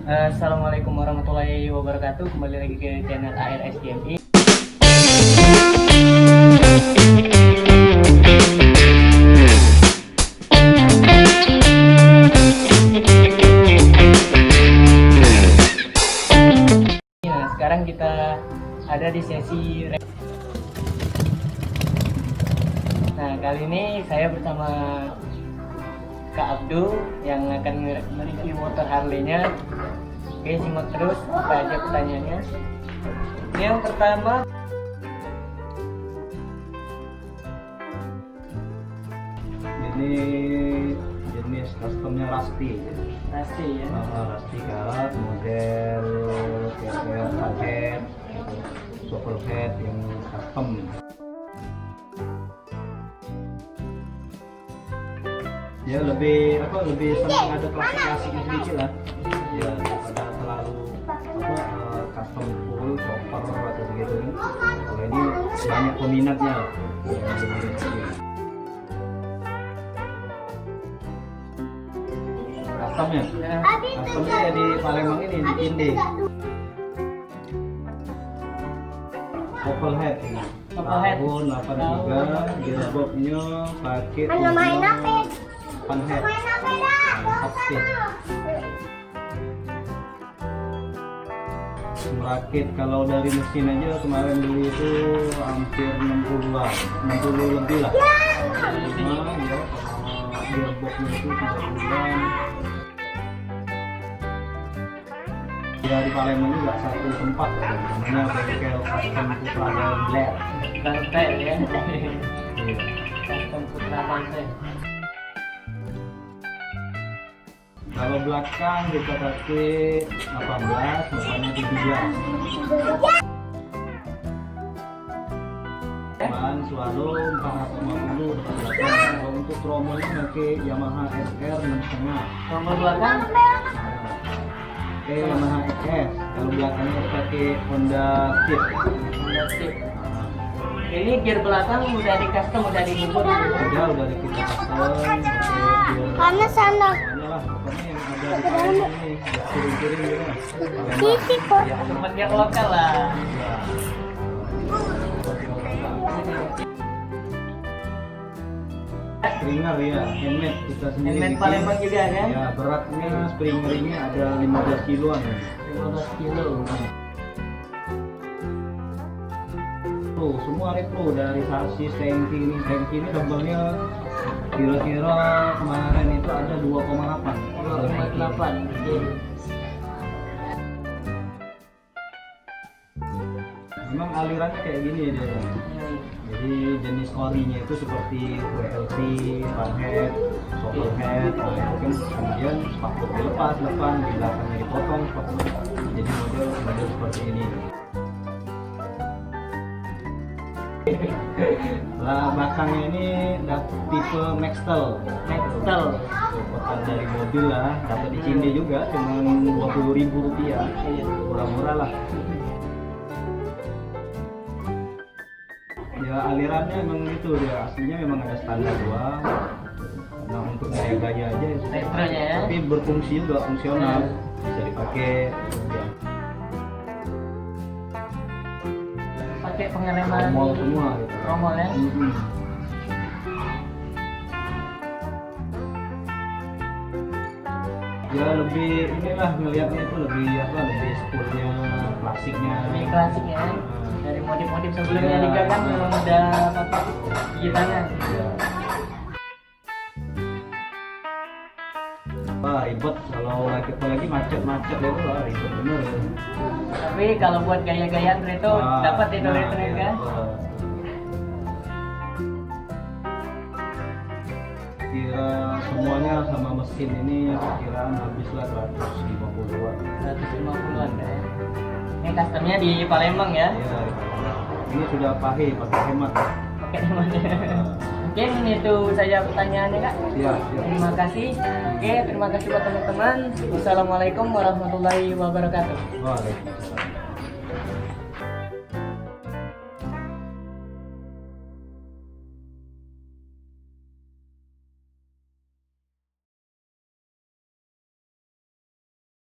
Assalamualaikum warahmatullahi wabarakatuh. Kembali lagi ke channel ARSGMI. Nah, sekarang kita ada di sesi Nah, kali ini saya bersama Kak Abdul yang akan mereview motor Harley-nya. Oke, simak terus apa aja pertanyaannya. Yang pertama, ini jenis customnya Rusty. Rusty ya. Rusty karat model kayak head, shuffle head yang custom. Ya lebih senang ada klasik-klasiknya sedikit lah. Ya daripada terlalu custom full chopper atau begitu. Kalau ini banyak peminatnya. Customnya ya di Palembang ini di Kinde. Shuffle head ini. Tahun 83, gearboxnya pakai pan head. Merakit kalau dari mesin aja kemarin beli itu hampir 60-an, 60 lebih lah. Cuma ya gearboxnya itu 3 bulan. Ya di Palembang juga satu tempat namanya bengkel custom Putra dan Blair. Bangkai ya. Custom Putra Bangkai. Kalau belakang kita pakai 18, depannya 17. Ban Swallow 450 depan belakang. Kalau untuk tromolnya pakai Yamaha SR 6,5. Nomor belakang Yamaha XS. Kalau belakangnya pakai Honda Fit. Honda Fit. Ini gear belakang udah di custom, udah dibuat. Udah kita custom. Karena sana. Lah, pokoknya yang ada di Palembang ini kirim-kirim gitu lah. Titik kok. Ya, tempat yang lokal lah. Springer ya, handmade kita sendiri Handmade bikin. Palembang juga kan? Ya, beratnya Springer ini ada 15 kiloan ya. 15 kilo. Tuh, semua retro dari sasis tanki ini double-nya kira-kira kemarin itu ada 2,8. 2,8. Memang alirannya kayak gini dia. Jadi jenis orinya itu seperti WLT, panhead, shuffle head, nah itu kan kemudian spakbor dilepas depan, di belakangnya dipotong spakbor. Jadi model seperti ini. Lah belakangnya ini tipe Maxtel. Potongan dari mobil lah, dapat di Cinde juga, cuma Rp20.000. Murah-murah lah. Ya alirannya emang itu dia, aslinya memang ada standar doang. Nah untuk gaya-gaya aja Retronya ya. tapi berfungsi juga, fungsional, bisa dipakai. Pakai pengereman Romol semua gitu. Romol ya. Ya lebih inilah ngelihatnya itu lebih spoolnya, klasiknya. Ini klasiknya ya. Dari modif-modif sebelumnya Ya, juga kan memang udah pakai gigitannya. Ya. Wah ribet kalau lagi macet ya itu ribet bener. Tapi kalau buat gaya-gayaan retro dapat itu retro kan. Ya, kira semuanya sama mesin ini perkiraan habislah 150-an. 150-an ya. Ini customnya di Palembang ya. Ya, ini sudah pakai hemat. Pakai namanya. Mungkin itu saja pertanyaannya Kak. Siap. Terima kasih. Oke, terima kasih buat teman-teman. Wassalamualaikum warahmatullahi wabarakatuh. Waalaikumsalam.